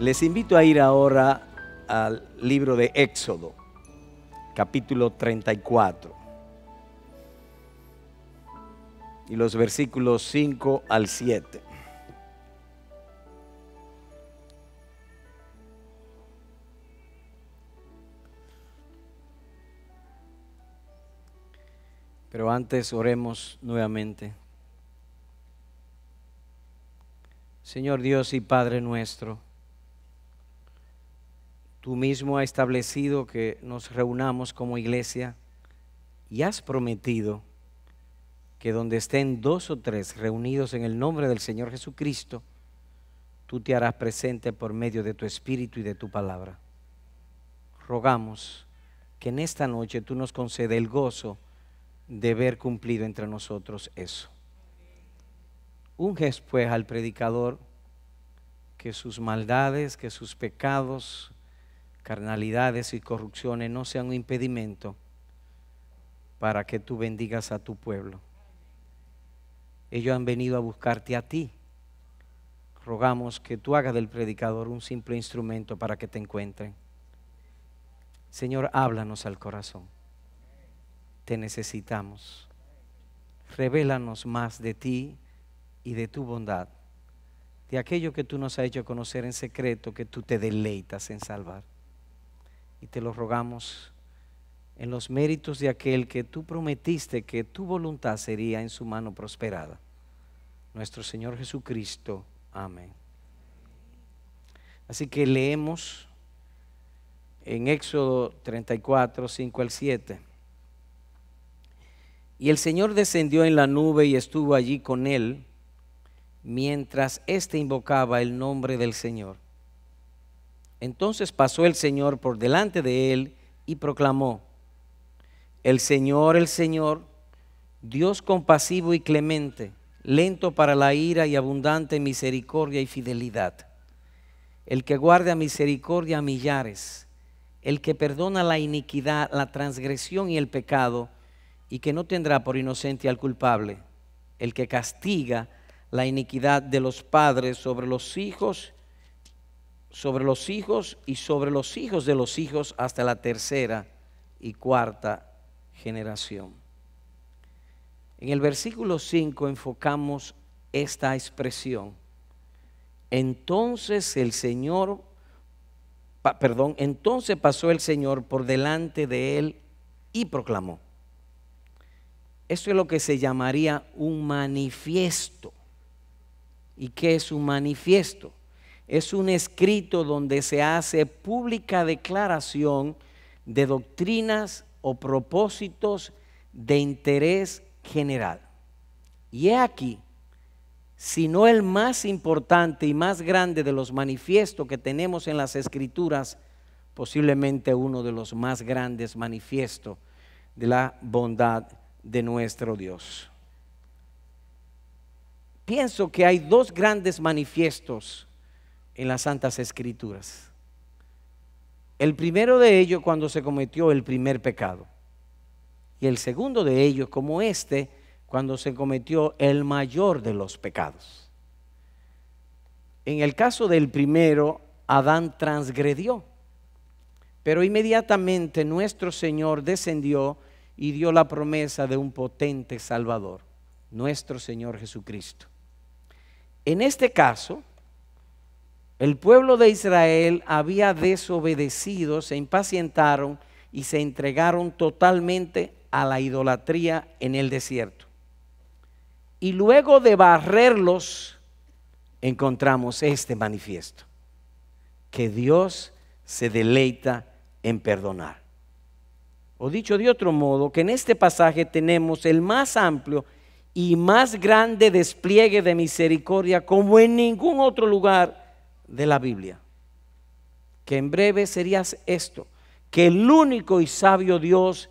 Les invito a ir ahora al libro de Éxodo, capítulo 34, y los versículos 5 al 7. Pero antes oremos nuevamente. Señor Dios y Padre nuestro, tú mismo has establecido que nos reunamos como iglesia y has prometido que donde estén 2 o 3 reunidos en el nombre del Señor Jesucristo, tú te harás presente por medio de tu Espíritu y de tu palabra. Rogamos que en esta noche tú nos concedes el gozo de ver cumplido entre nosotros eso. Unges pues al predicador, que sus maldades, que sus pecados, carnalidades y corrupciones no sean un impedimento para que tú bendigas a tu pueblo. Ellos han venido a buscarte a ti. Rogamos que tú hagas del predicador un simple instrumento para que te encuentren. Señor, háblanos al corazón. Te necesitamos. Revélanos más de ti y de tu bondad, de aquello que tú nos has hecho conocer en secreto, que tú te deleitas en salvar. Y te lo rogamos en los méritos de aquel que tú prometiste que tu voluntad sería en su mano prosperada, nuestro Señor Jesucristo. Amén. Así que leemos en Éxodo 34, 5 al 7. Y el Señor descendió en la nube y estuvo allí con él, mientras éste invocaba el nombre del Señor. Entonces pasó el Señor por delante de él y proclamó: el Señor, Dios compasivo y clemente, lento para la ira y abundante en misericordia y fidelidad, el que guarda misericordia a millares, el que perdona la iniquidad, la transgresión y el pecado, y que no tendrá por inocente al culpable, el que castiga la iniquidad de los padres sobre los hijos y sobre los hijos de los hijos hasta la 3ª y 4ª generación. En el versículo 5 enfocamos esta expresión. Entonces pasó el Señor por delante de él y proclamó. Esto es lo que se llamaría un manifiesto. ¿Y qué es un manifiesto? Es un escrito donde se hace pública declaración de doctrinas o propósitos de interés general. Y he aquí, si no el más importante y más grande de los manifiestos que tenemos en las Escrituras, posiblemente uno de los más grandes manifiestos de la bondad de nuestro Dios. Pienso que hay 2 grandes manifiestos en las Santas Escrituras. El primero de ellos cuando se cometió el primer pecado, y el segundo de ellos como cuando se cometió el mayor de los pecados. En el caso del primero, Adán transgredió, pero inmediatamente nuestro Señor descendió y dio la promesa de un potente Salvador, nuestro Señor Jesucristo. En este caso, el pueblo de Israel había desobedecido, se impacientaron y se entregaron totalmente a la idolatría en el desierto. Y luego de barrerlos, encontramos este manifiesto, que Dios se deleita en perdonar. O dicho de otro modo, que en este pasaje tenemos el más amplio y más grande despliegue de misericordia como en ningún otro lugar de la Biblia. Que en breve sería esto, que el único y sabio Dios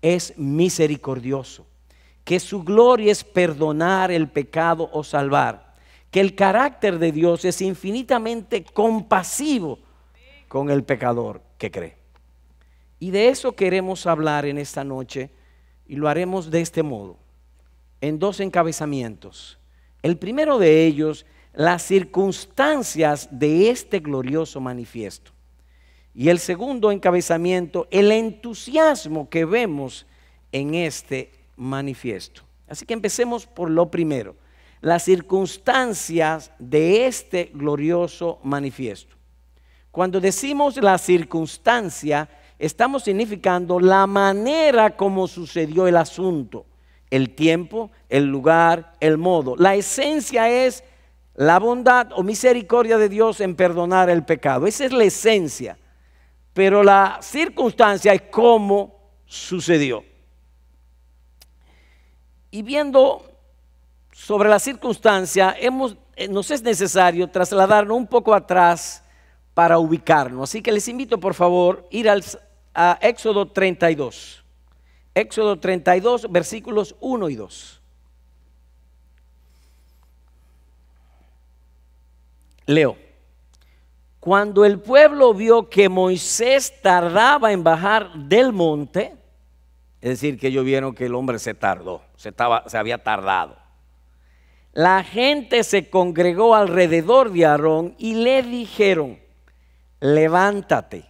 es misericordioso, que su gloria es perdonar el pecado o salvar, que el carácter de Dios es infinitamente compasivo con el pecador que cree. Y de eso queremos hablar en esta noche, y lo haremos de este modo, en 2 encabezamientos. El primero de ellos, las circunstancias de este glorioso manifiesto. Y el segundo encabezamiento, el entusiasmo que vemos en este manifiesto. Así que empecemos por lo primero, las circunstancias de este glorioso manifiesto. Cuando decimos la circunstancia, estamos significando la manera como sucedió el asunto, el tiempo, el lugar, el modo. La esencia es la bondad o misericordia de Dios en perdonar el pecado. Esa es la esencia. Pero la circunstancia es cómo sucedió. Y viendo sobre la circunstancia, nos es necesario trasladarnos un poco atrás para ubicarnos. Así que les invito, por favor, ir a Éxodo 32. Éxodo 32, versículos 1 y 2. Leo. Cuando el pueblo vio que Moisés tardaba en bajar del monte, es decir, que ellos vieron que el hombre se tardó, se había tardado. La gente se congregó alrededor de Aarón y le dijeron: levántate,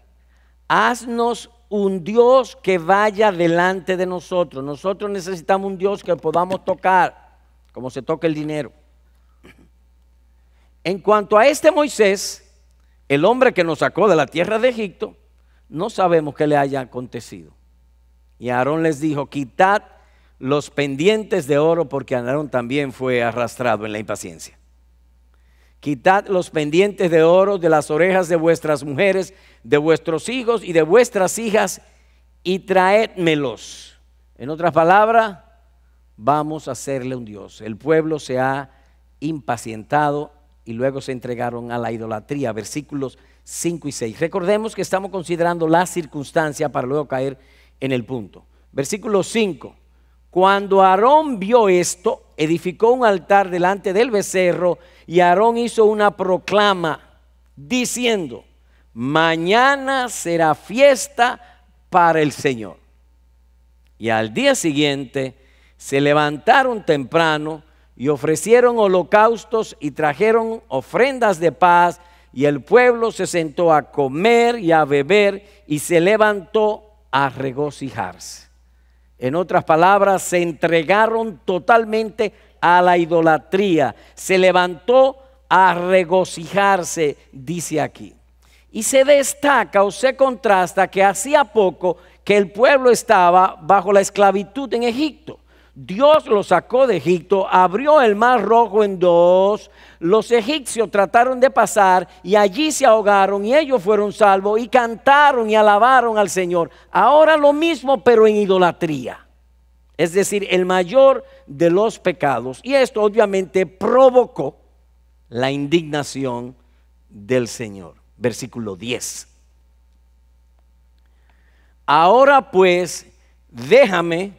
haznos un Dios que vaya delante de nosotros. Nosotros necesitamos un Dios que podamos tocar, como se toca el dinero. En cuanto a este Moisés, el hombre que nos sacó de la tierra de Egipto, no sabemos qué le haya acontecido. Y Aarón les dijo: quitad los pendientes de oro, porque Aarón también fue arrastrado en la impaciencia. Quitad los pendientes de oro de las orejas de vuestras mujeres, de vuestros hijos y de vuestras hijas, y traédmelos. En otras palabras, vamos a hacerle un Dios. El pueblo se ha impacientado y luego se entregaron a la idolatría. Versículos 5 y 6. Recordemos que estamos considerando la circunstancia para luego caer en el punto. Versículo 5. Cuando Aarón vio esto, edificó un altar delante del becerro, y Aarón hizo una proclama diciendo: mañana será fiesta para el Señor. Y al día siguiente se levantaron temprano y ofrecieron holocaustos y trajeron ofrendas de paz, y el pueblo se sentó a comer y a beber y se levantó a regocijarse. En otras palabras, se entregaron totalmente a la idolatría. Se levantó a regocijarse, dice aquí. Y se destaca o se contrasta que hacía poco que el pueblo estaba bajo la esclavitud en Egipto. Dios los sacó de Egipto, abrió el mar rojo en dos, los egipcios trataron de pasar y allí se ahogaron y ellos fueron salvos y cantaron y alabaron al Señor. Ahora lo mismo, pero en idolatría, es decir, el mayor de los pecados. Y esto obviamente provocó la indignación del Señor. Versículo 10. Ahora pues, déjame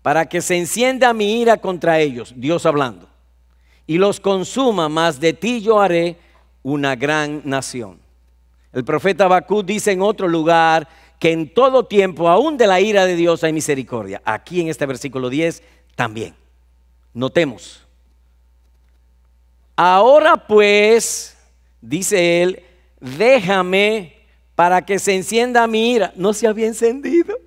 para que se encienda mi ira contra ellos, Dios hablando, y los consuma, mas de ti yo haré una gran nación. El profeta Habacuc dice en otro lugar que en todo tiempo, aún de la ira de Dios, hay misericordia. Aquí en este versículo 10 también. Notemos. Ahora pues, dice él, déjame para que se encienda mi ira. No se había encendido.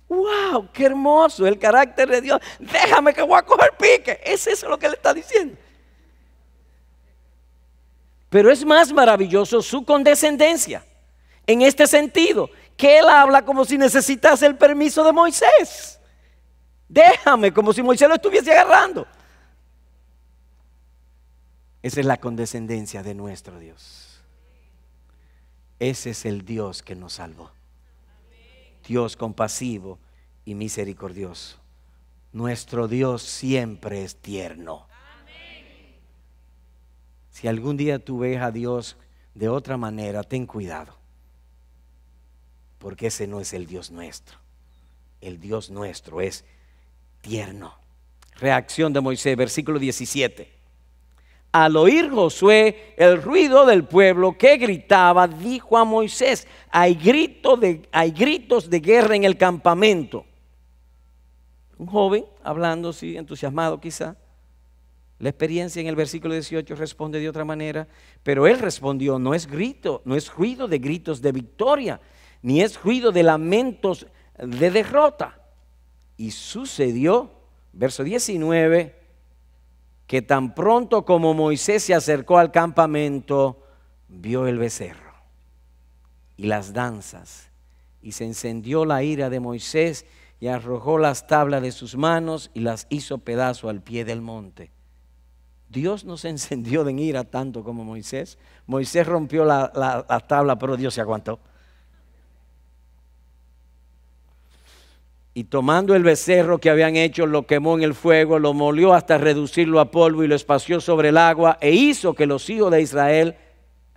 ¡Wow! ¡Qué hermoso el carácter de Dios! Déjame que voy a coger pique. Es eso lo que le está diciendo. Pero es más maravilloso su condescendencia. En este sentido, que él habla como si necesitase el permiso de Moisés. Déjame, como si Moisés lo estuviese agarrando. Esa es la condescendencia de nuestro Dios. Ese es el Dios que nos salvó. Dios compasivo y misericordioso. Nuestro Dios siempre es tierno. Si algún día tú ves a Dios de otra manera, ten cuidado, porque ese no es el Dios nuestro. El Dios nuestro es tierno. Reacción de Moisés, versículo 17. Al oír Josué el ruido del pueblo que gritaba, dijo a Moisés: hay gritos de guerra en el campamento. Un joven hablando así, entusiasmado quizá. La experiencia en el versículo 18 responde de otra manera, pero él respondió, no es grito, no es ruido de gritos de victoria, ni es ruido de lamentos de derrota. Y sucedió, verso 19, que tan pronto como Moisés se acercó al campamento, vio el becerro y las danzas, y se encendió la ira de Moisés y arrojó las tablas de sus manos y las hizo pedazo al pie del monte. Dios no se encendió en ira tanto como Moisés. Moisés rompió la tabla, pero Dios se aguantó. Y tomando el becerro que habían hecho, lo quemó en el fuego, lo molió hasta reducirlo a polvo y lo esparció sobre el agua e hizo que los hijos de Israel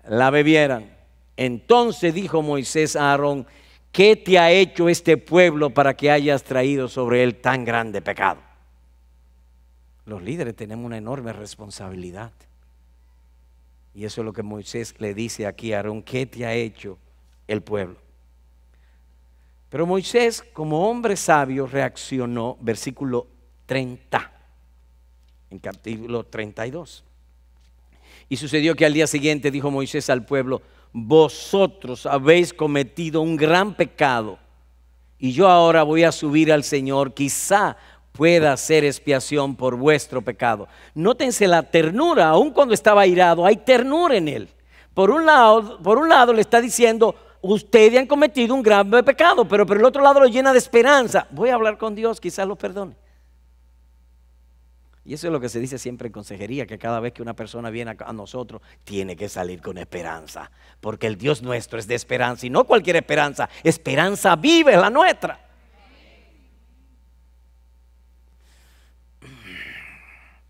la bebieran. Entonces dijo Moisés a Aarón, ¿qué te ha hecho este pueblo para que hayas traído sobre él tan grande pecado? Los líderes tenemos una enorme responsabilidad. Y eso es lo que Moisés le dice aquí a Aarón, ¿qué te ha hecho el pueblo? Pero Moisés, como hombre sabio, reaccionó, versículo 30, en capítulo 32. Y sucedió que al día siguiente dijo Moisés al pueblo, vosotros habéis cometido un gran pecado, y yo ahora voy a subir al Señor, quizá pueda hacer expiación por vuestro pecado. Nótense la ternura, aun cuando estaba airado, hay ternura en él. Por un lado le está diciendo, ustedes han cometido un grave pecado, pero por el otro lado lo llena de esperanza. Voy a hablar con Dios, quizás lo perdone. Y eso es lo que se dice siempre en consejería, que cada vez que una persona viene a nosotros, tiene que salir con esperanza, porque el Dios nuestro es de esperanza, y no cualquier esperanza, esperanza viva es la nuestra.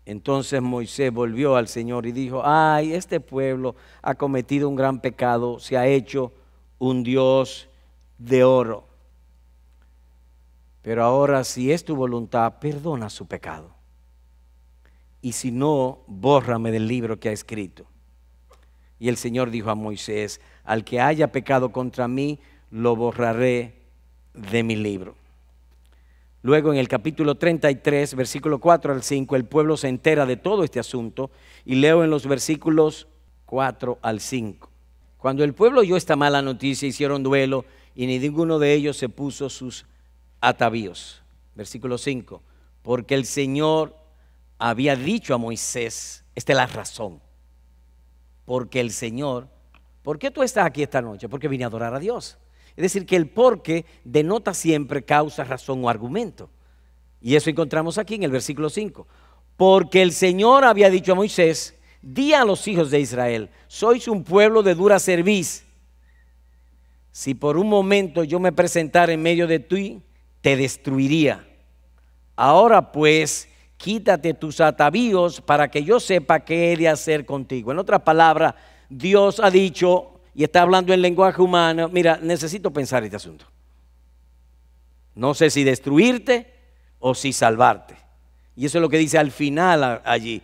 Entonces Moisés volvió al Señor y dijo, ay, este pueblo ha cometido un gran pecado, se ha hecho un Dios de oro. Pero ahora, si es tu voluntad, perdona su pecado. Y si no, bórrame del libro que ha escrito. Y el Señor dijo a Moisés, al que haya pecado contra mí, lo borraré de mi libro. Luego en el capítulo 33, versículo 4 al 5, el pueblo se entera de todo este asunto y leo en los versículos 4 al 5. Cuando el pueblo oyó esta mala noticia, hicieron duelo y ni ninguno de ellos se puso sus atavíos. Versículo 5, porque el Señor había dicho a Moisés, esta es la razón, porque el Señor, ¿por qué tú estás aquí esta noche? Porque vine a adorar a Dios. Es decir, que el porque denota siempre causa, razón o argumento. Y eso encontramos aquí en el versículo 5. Porque el Señor había dicho a Moisés, di a los hijos de Israel, sois un pueblo de dura cerviz. Si por un momento yo me presentara en medio de ti, te destruiría. Ahora pues, quítate tus atavíos para que yo sepa qué he de hacer contigo. En otras palabras, Dios ha dicho, y está hablando en lenguaje humano, mira, necesito pensar este asunto. No sé si destruirte o si salvarte. Y eso es lo que dice al final allí.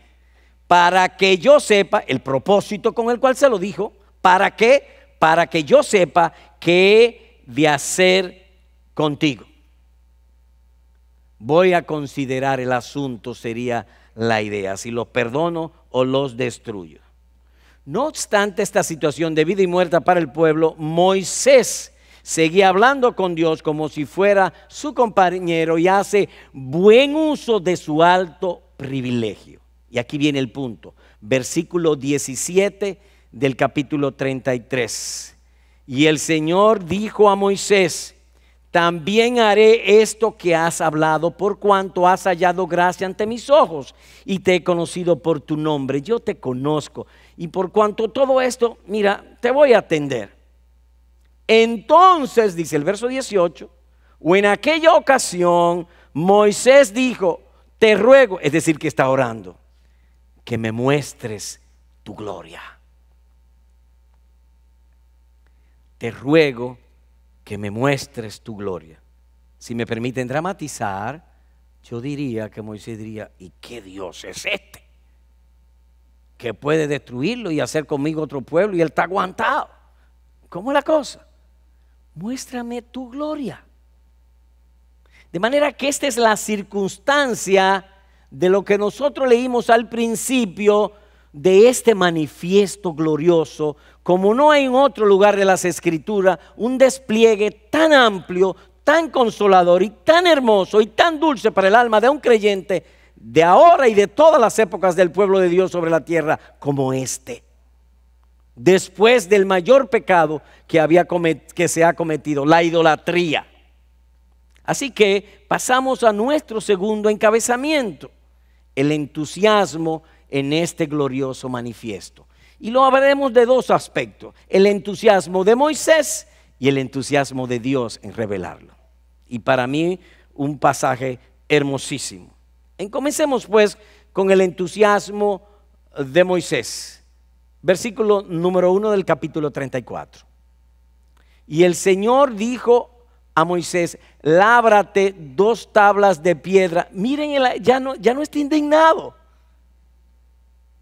Para que yo sepa el propósito con el cual se lo dijo. ¿Para qué? Para que yo sepa qué he de hacer contigo. Voy a considerar el asunto, sería la idea, si los perdono o los destruyo. No obstante esta situación de vida y muerte para el pueblo, Moisés seguía hablando con Dios como si fuera su compañero y hace buen uso de su alto privilegio. Y aquí viene el punto, versículo 17 del capítulo 33. Y el Señor dijo a Moisés, también haré esto que has hablado por cuanto has hallado gracia ante mis ojos y te he conocido por tu nombre. Yo te conozco y por cuanto todo esto, mira, te voy a atender. Entonces, dice el verso 18, o en aquella ocasión Moisés dijo, te ruego, es decir que está orando, que me muestres tu gloria. Te ruego que me muestres tu gloria. Si me permiten dramatizar, yo diría que Moisés diría, ¿y qué Dios es este? Que puede destruirlo y hacer conmigo otro pueblo y él está aguantado. ¿Cómo es la cosa? Muéstrame tu gloria. De manera que esta es la circunstancia de lo que nosotros leímos al principio de este manifiesto glorioso, como no hay en otro lugar de las Escrituras un despliegue tan amplio, tan consolador y tan hermoso y tan dulce para el alma de un creyente de ahora y de todas las épocas del pueblo de Dios sobre la tierra como este. Después del mayor pecado que se ha cometido, la idolatría. Así que pasamos a nuestro segundo encabezamiento, el entusiasmo en este glorioso manifiesto. Y lo hablaremos de dos aspectos: el entusiasmo de Moisés y el entusiasmo de Dios en revelarlo. Y para mí un pasaje hermosísimo. Comencemos pues con el entusiasmo de Moisés. Versículo número 1 del capítulo 34. Y el Señor dijo a Moisés: lábrate 2 tablas de piedra. Miren, ya no está indignado.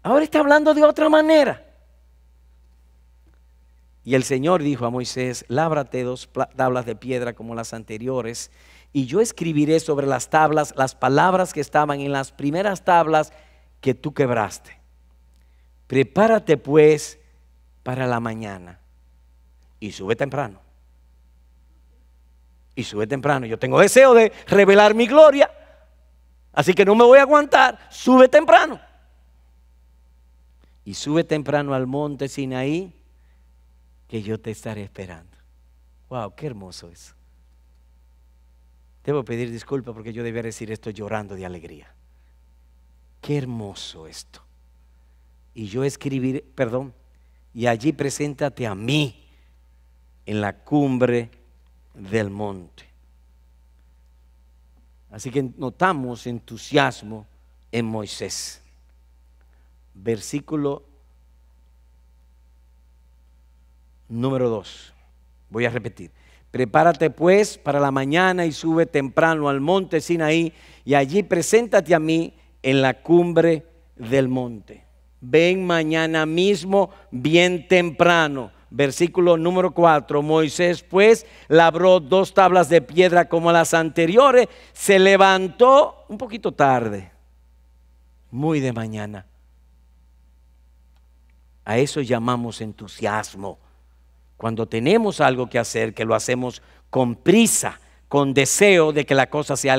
Ahora está hablando de otra manera. Y el Señor dijo a Moisés: lábrate 2 tablas de piedra como las anteriores, y yo escribiré sobre las tablas las palabras que estaban en las primeras tablas que tú quebraste. Prepárate pues para la mañana y sube temprano. Y sube temprano. Yo tengo deseo de revelar mi gloria, así que no me voy a aguantar. Sube temprano. Y sube temprano al monte Sinaí, que yo te estaré esperando. Wow, qué hermoso es. Debo pedir disculpas porque yo debía decir esto llorando de alegría. Qué hermoso esto. Y yo escribiré, y allí preséntate a mí en la cumbre del monte. Así que notamos entusiasmo en Moisés. Versículo número 2. Voy a repetir. Prepárate pues para la mañana y sube temprano al monte Sinaí, y allí preséntate a mí en la cumbre del monte. Ven mañana mismo bien temprano. Versículo número 4. Moisés pues labró 2 tablas de piedra como las anteriores. Se levantó un poquito tarde, muy de mañana. A eso llamamos entusiasmo. Cuando tenemos algo que hacer, que lo hacemos con prisa, con deseo de que la cosa se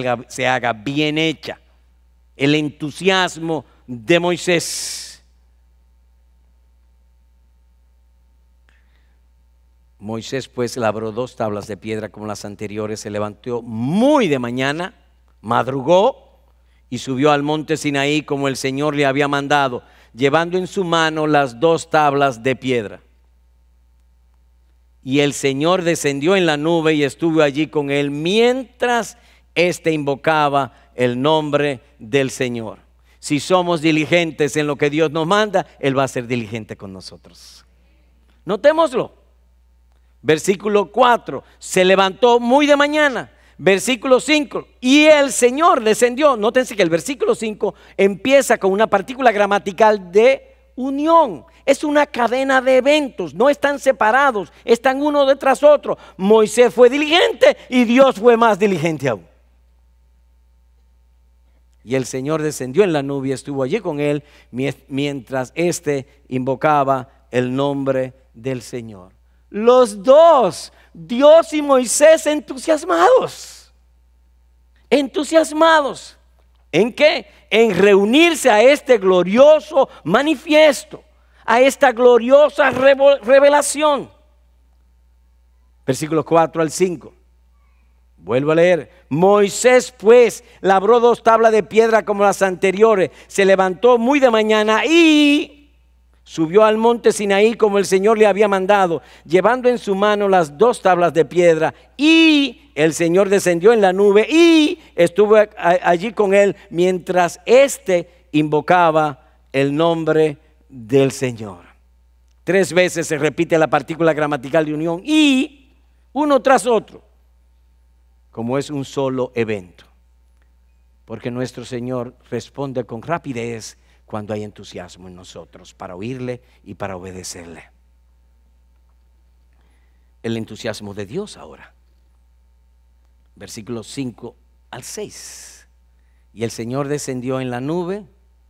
haga bien hecha. El entusiasmo de Moisés. Moisés pues labró 2 tablas de piedra como las anteriores, se levantó muy de mañana, madrugó y subió al monte Sinaí como el Señor le había mandado, llevando en su mano las 2 tablas de piedra. Y el Señor descendió en la nube y estuvo allí con él mientras éste invocaba el nombre del Señor. Si somos diligentes en lo que Dios nos manda, Él va a ser diligente con nosotros. Notémoslo. Versículo 4, se levantó muy de mañana. Versículo 5, y el Señor descendió. Nótense que el versículo 5 empieza con una partícula gramatical de unión. Es una cadena de eventos, no están separados, están uno detrás otro. Moisés fue diligente y Dios fue más diligente aún. Y el Señor descendió en la nube y estuvo allí con él mientras éste invocaba el nombre del Señor. Los dos, Dios y Moisés, entusiasmados. Entusiasmados. ¿En qué? En reunirse a este glorioso manifiesto, a esta gloriosa revelación. Versículos 4 al 5. Vuelvo a leer. Moisés pues labró 2 tablas de piedra como las anteriores, se levantó muy de mañana y subió al monte Sinaí como el Señor le había mandado, llevando en su mano las 2 tablas de piedra, y el Señor descendió en la nube y estuvo allí con él mientras éste invocaba el nombre del Señor. 3 veces se repite la partícula gramatical de unión y uno tras otro, como es un solo evento, porque nuestro Señor responde con rapidez cuando hay entusiasmo en nosotros para oírle y para obedecerle. El entusiasmo de Dios ahora. Versículos 5 al 6. Y el Señor descendió en la nube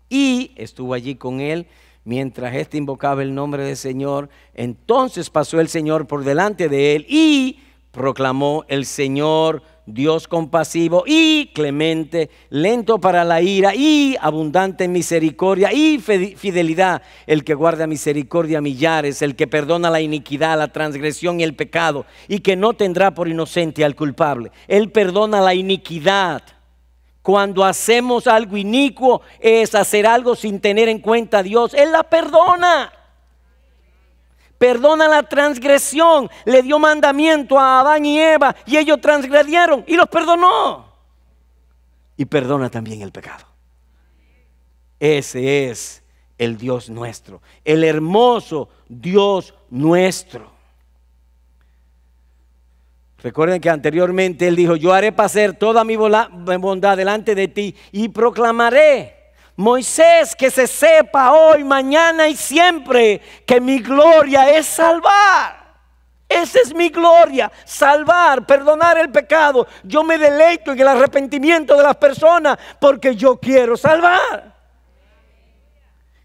y estuvo allí con él mientras éste invocaba el nombre del Señor. Entonces pasó el Señor por delante de él y proclamó: el Señor, Dios compasivo y clemente, lento para la ira y abundante en misericordia y fidelidad, el que guarda misericordia a millares, el que perdona la iniquidad, la transgresión y el pecado, y que no tendrá por inocente al culpable. Él perdona la iniquidad. Cuando hacemos algo inicuo es hacer algo sin tener en cuenta a Dios. Él la perdona. Perdona la transgresión. Le dio mandamiento a Adán y Eva y ellos transgredieron y los perdonó. Y perdona también el pecado. Ese es el Dios nuestro, el hermoso Dios nuestro. Recuerden que anteriormente Él dijo: yo haré pasar toda mi bondad delante de ti y proclamaré. Moisés, que se sepa hoy, mañana y siempre que mi gloria es salvar. Esa es mi gloria, salvar, perdonar el pecado. Yo me deleito en el arrepentimiento de las personas porque yo quiero salvar.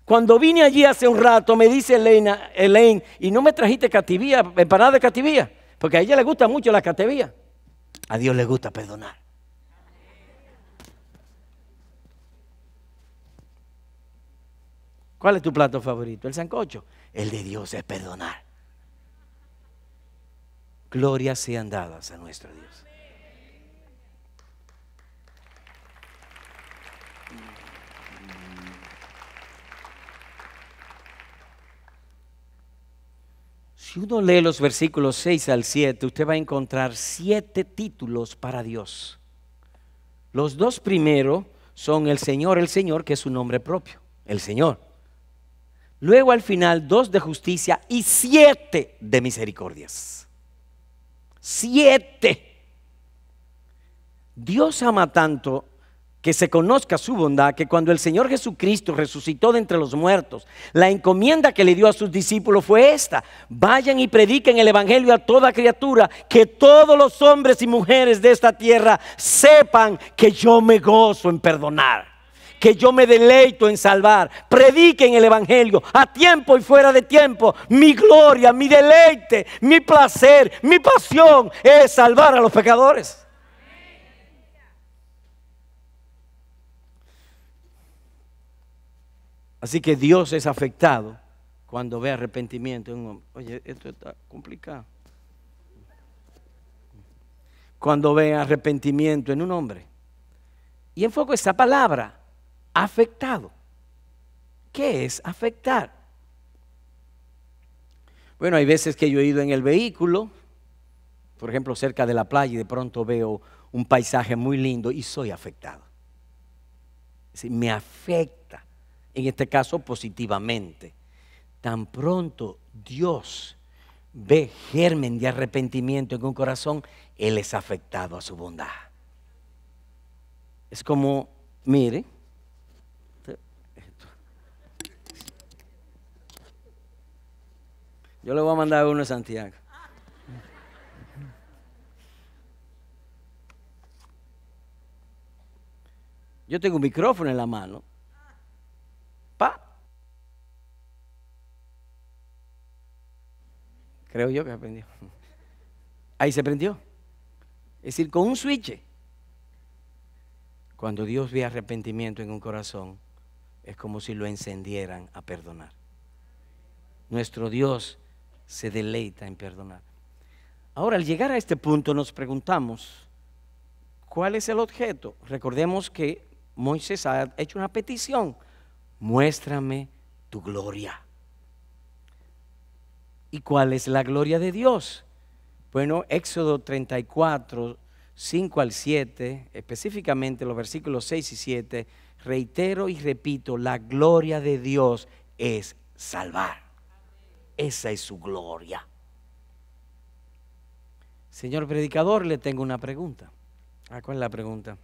Cuando vine allí hace un rato, me dice Elaine, ¿y no me trajiste cativía, empanada de cativía? Porque a ella le gusta mucho la cativía. A Dios le gusta perdonar. ¿Cuál es tu plato favorito? El sancocho. El de Dios es perdonar. Glorias sean dadas a nuestro Dios. Si uno lee los versículos 6 al 7, usted va a encontrar 7 títulos para Dios. Los 2 primeros son el Señor, que es su nombre propio, el Señor. Luego al final 2 de justicia y 7 de misericordias. 7. Dios ama tanto que se conozca su bondad, que cuando el Señor Jesucristo resucitó de entre los muertos, la encomienda que le dio a sus discípulos fue esta: vayan y prediquen el evangelio a toda criatura, que todos los hombres y mujeres de esta tierra sepan que yo me gozo en perdonar, que yo me deleito en salvar. Prediquen el evangelio a tiempo y fuera de tiempo. Mi gloria, mi deleite, mi placer, mi pasión es salvar a los pecadores. Así que Dios es afectado cuando ve arrepentimiento en un hombre. Oye, esto está complicado. Cuando ve arrepentimiento en un hombre. Y enfoco esta palabra: afectado. ¿Qué es afectar? Bueno, hay veces que yo he ido en el vehículo, por ejemplo, cerca de la playa, y de pronto veo un paisaje muy lindo y soy afectado. Es decir, me afecta. En este caso positivamente. Tan pronto Dios ve germen de arrepentimiento en un corazón, Él es afectado a su bondad. Es como, mire, yo le voy a mandar uno a Santiago. Yo tengo un micrófono en la mano. Creo yo que se prendió. Ahí se prendió. Es decir, con un switch. Cuando Dios ve arrepentimiento en un corazón, es como si lo encendieran a perdonar. Nuestro Dios se deleita en perdonar. Ahora, al llegar a este punto nos preguntamos, ¿cuál es el objeto? Recordemos que Moisés ha hecho una petición: muéstrame tu gloria. ¿Y cuál es la gloria de Dios? Bueno, Éxodo 34, 5 al 7, específicamente los versículos 6 y 7, reitero y repito: la gloria de Dios es salvar. Esa es su gloria. Señor predicador, le tengo una pregunta. ¿Cuál es la pregunta?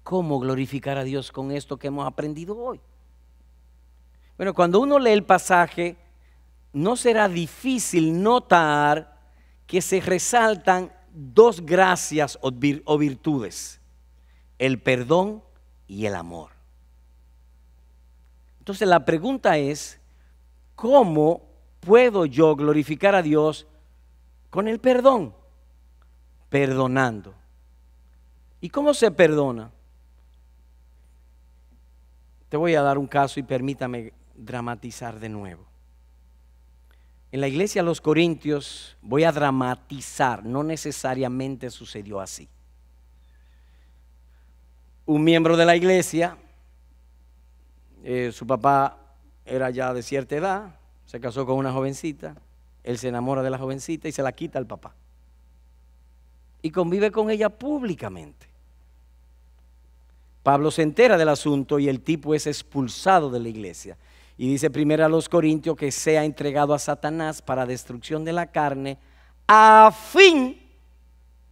¿Cómo glorificar a Dios con esto que hemos aprendido hoy? Bueno, cuando uno lee el pasaje, no será difícil notar que se resaltan 2 gracias o virtudes. el perdón y el amor. Entonces la pregunta es, ¿cómo puedo yo glorificar a Dios con el perdón? Perdonando. ¿Y cómo se perdona? Te voy a dar un caso y permítame dramatizar de nuevo. En la iglesia de los Corintios, voy a dramatizar, no necesariamente sucedió así. Un miembro de la iglesia, su papá era ya de cierta edad, se casó con una jovencita, él se enamora de la jovencita y se la quita al papá. Y convive con ella públicamente. Pablo se entera del asunto y el tipo es expulsado de la iglesia. Y dice primero a los Corintios que sea entregado a Satanás para destrucción de la carne, a fin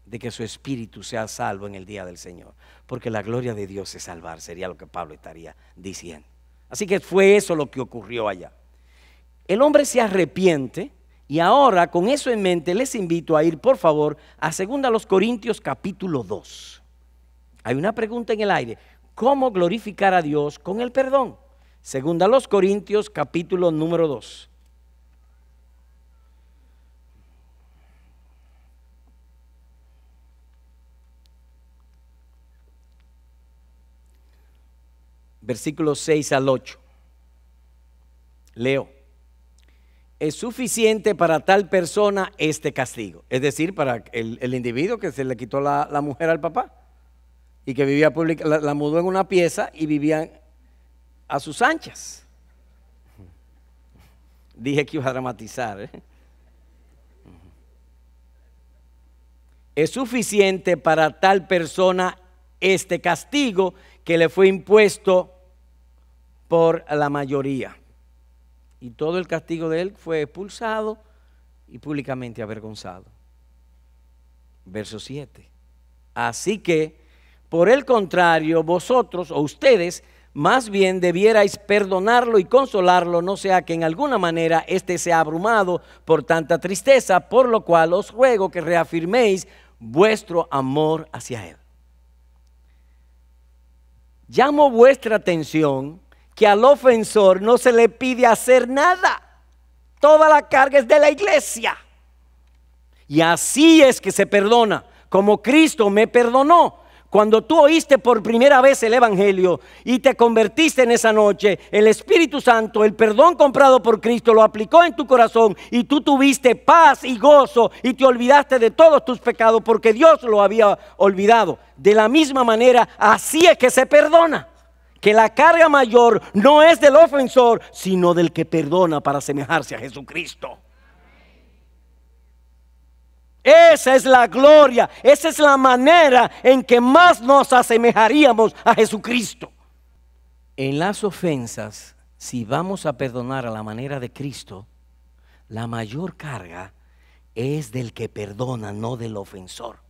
de que su espíritu sea salvo en el día del Señor. Porque la gloria de Dios es salvar, sería lo que Pablo estaría diciendo. Así que fue eso lo que ocurrió allá. El hombre se arrepiente y ahora con eso en mente les invito a ir por favor a 2 Corintios capítulo 2. Hay una pregunta en el aire: ¿cómo glorificar a Dios con el perdón? 2 Corintios capítulo número 2. Versículos 6 al 8. Leo. Es suficiente para tal persona este castigo. Es decir, para el individuo que se le quitó la mujer al papá y que vivía pública, la mudó en una pieza y vivían a sus anchas. Dije que iba a dramatizar, ¿eh? Es suficiente para tal persona este castigo que le fue impuesto por la mayoría. Y todo el castigo de él fue expulsado y públicamente avergonzado. Verso 7. Así que, por el contrario, vosotros o ustedes más bien debierais perdonarlo y consolarlo, no sea que en alguna manera éste sea abrumado por tanta tristeza, por lo cual os ruego que reafirméis vuestro amor hacia él. Llamo vuestra atención que al ofensor no se le pide hacer nada. Toda la carga es de la iglesia. Y así es que se perdona, como Cristo me perdonó. Cuando tú oíste por primera vez el evangelio y te convertiste en esa noche, el Espíritu Santo, el perdón comprado por Cristo, lo aplicó en tu corazón y tú tuviste paz y gozo y te olvidaste de todos tus pecados porque Dios lo había olvidado. De la misma manera, así es que se perdona. Que la carga mayor no es del ofensor, sino del que perdona para asemejarse a Jesucristo. Esa es la gloria, esa es la manera en que más nos asemejaríamos a Jesucristo. En las ofensas, si vamos a perdonar a la manera de Cristo, la mayor carga es del que perdona, no del ofensor.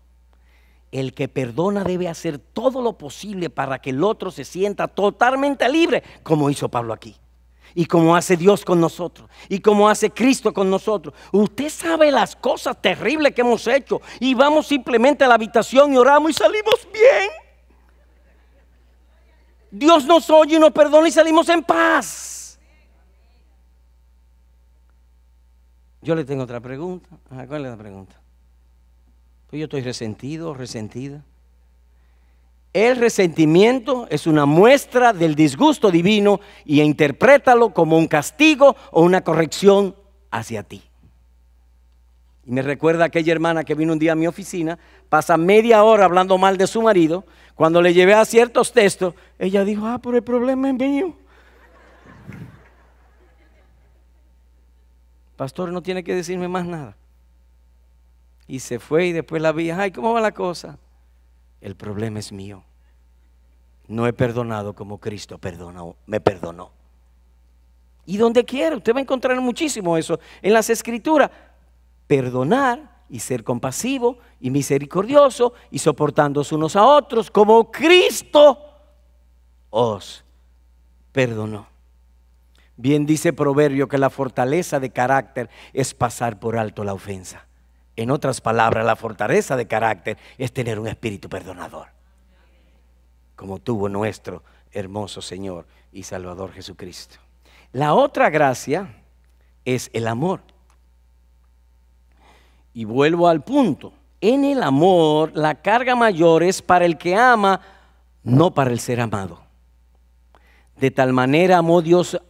El que perdona debe hacer todo lo posible para que el otro se sienta totalmente libre, como hizo Pablo aquí. Y como hace Dios con nosotros. Y como hace Cristo con nosotros. Usted sabe las cosas terribles que hemos hecho. Y vamos simplemente a la habitación y oramos y salimos bien. Dios nos oye y nos perdona y salimos en paz. Yo le tengo otra pregunta. ¿Cuál es la pregunta? Pues yo estoy resentido o resentida. El resentimiento es una muestra del disgusto divino y interprétalo como un castigo o una corrección hacia ti. Y me recuerda aquella hermana que vino un día a mi oficina, pasa media hora hablando mal de su marido. Cuando le llevé a ciertos textos, ella dijo: pero el problema es mío. Pastor, no tiene que decirme más nada. Y se fue y después la vi: ¿cómo va la cosa? El problema es mío. No he perdonado como Cristo me perdonó. Y donde quiera, usted va a encontrar muchísimo eso en las Escrituras. Perdonar y ser compasivo y misericordioso y soportándoos unos a otros como Cristo os perdonó. Bien dice Proverbio que la fortaleza de carácter es pasar por alto la ofensa. En otras palabras, la fortaleza de carácter es tener un espíritu perdonador. como tuvo nuestro hermoso Señor y Salvador Jesucristo. La otra gracia es el amor. Y vuelvo al punto. En el amor, la carga mayor es para el que ama, no para el ser amado. De tal manera amó Dios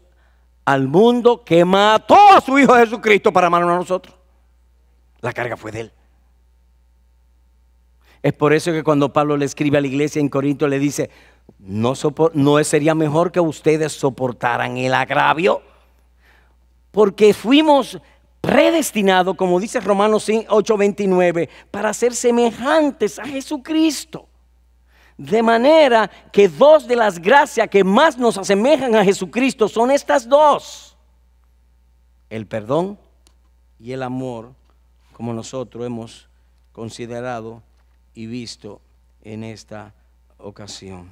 al mundo que mató a su Hijo Jesucristo para amarnos a nosotros. La carga fue de Él. Es por eso que cuando Pablo le escribe a la iglesia en Corinto le dice, ¿no sería mejor que ustedes soportaran el agravio? Porque fuimos predestinados, como dice Romanos 8:29, para ser semejantes a Jesucristo. De manera que dos de las gracias que más nos asemejan a Jesucristo son estas dos: el perdón y el amor, como nosotros hemos considerado y visto en esta ocasión.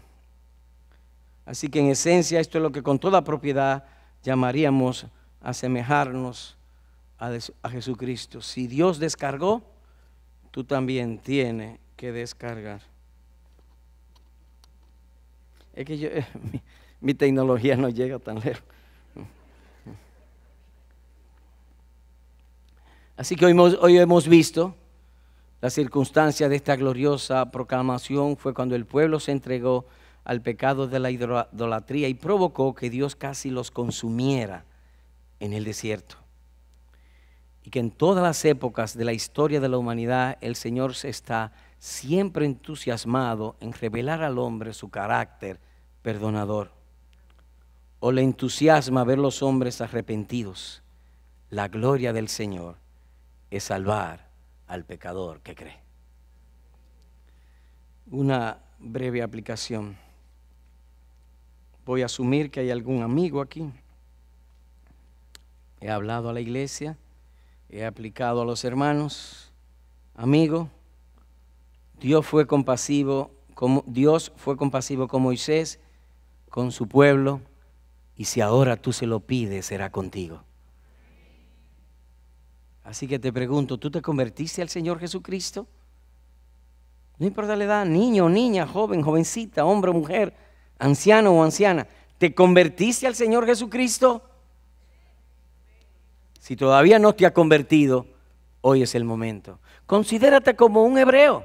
Así que en esencia esto es lo que con toda propiedad llamaríamos asemejarnos a Jesucristo. Si Dios descargó, tú también tienes que descargar. Es que mi tecnología no llega tan lejos. Así que hoy hemos visto la circunstancia de esta gloriosa proclamación. Fue cuando el pueblo se entregó al pecado de la idolatría y provocó que Dios casi los consumiera en el desierto. Y que en todas las épocas de la historia de la humanidad el Señor se está siempre entusiasmado en revelar al hombre su carácter perdonador. O le entusiasma ver los hombres arrepentidos. La gloria del Señor es salvar al pecador que cree. Una breve aplicación. Voy a asumir que hay algún amigo aquí. He hablado a la iglesia, he aplicado a los hermanos. Amigo, Dios fue compasivo con Moisés, con su pueblo, y si ahora tú se lo pides, será contigo. Así que te pregunto, ¿tú te convertiste al Señor Jesucristo? No importa la edad, niño, niña, joven, jovencita, hombre o mujer, anciano o anciana, ¿te convertiste al Señor Jesucristo? Si todavía no te has convertido, hoy es el momento. Considérate como un hebreo.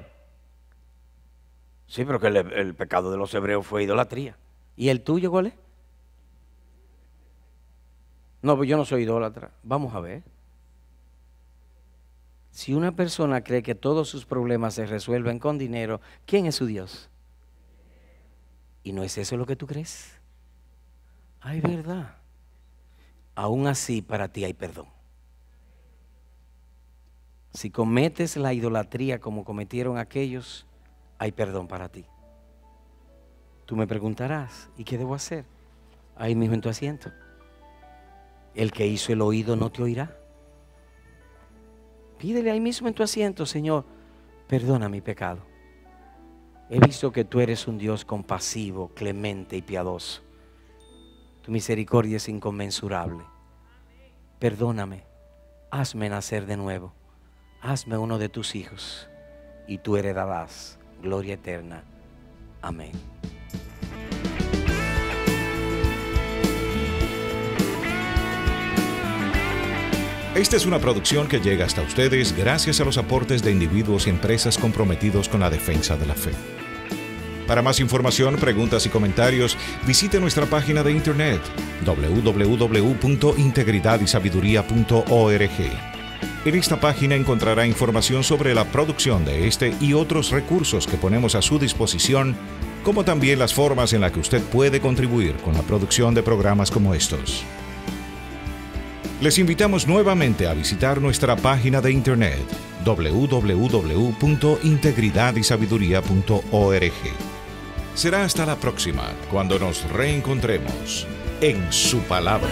Sí, pero que el pecado de los hebreos fue idolatría. ¿Y el tuyo cuál es? No, pues yo no soy idólatra. Vamos a ver. Si una persona cree que todos sus problemas se resuelven con dinero, ¿quién es su Dios? ¿Y no es eso lo que tú crees? Ay, verdad. Aún así para ti hay perdón. Si cometes la idolatría como cometieron aquellos, hay perdón para ti. Tú me preguntarás, ¿y qué debo hacer? Ahí mismo en tu asiento. El que hizo el oído no te oirá. Pídele ahí mismo en tu asiento: Señor, perdona mi pecado. He visto que tú eres un Dios compasivo, clemente y piadoso. Tu misericordia es inconmensurable. Perdóname, hazme nacer de nuevo. Hazme uno de tus hijos y tú heredarás gloria eterna. Amén. Esta es una producción que llega hasta ustedes gracias a los aportes de individuos y empresas comprometidos con la defensa de la fe. Para más información, preguntas y comentarios, visite nuestra página de internet www.integridadysabiduría.org. En esta página encontrará información sobre la producción de este y otros recursos que ponemos a su disposición, como también las formas en las que usted puede contribuir con la producción de programas como estos. Les invitamos nuevamente a visitar nuestra página de internet www.integridadysabiduría.org. Será hasta la próxima, cuando nos reencontremos en su palabra.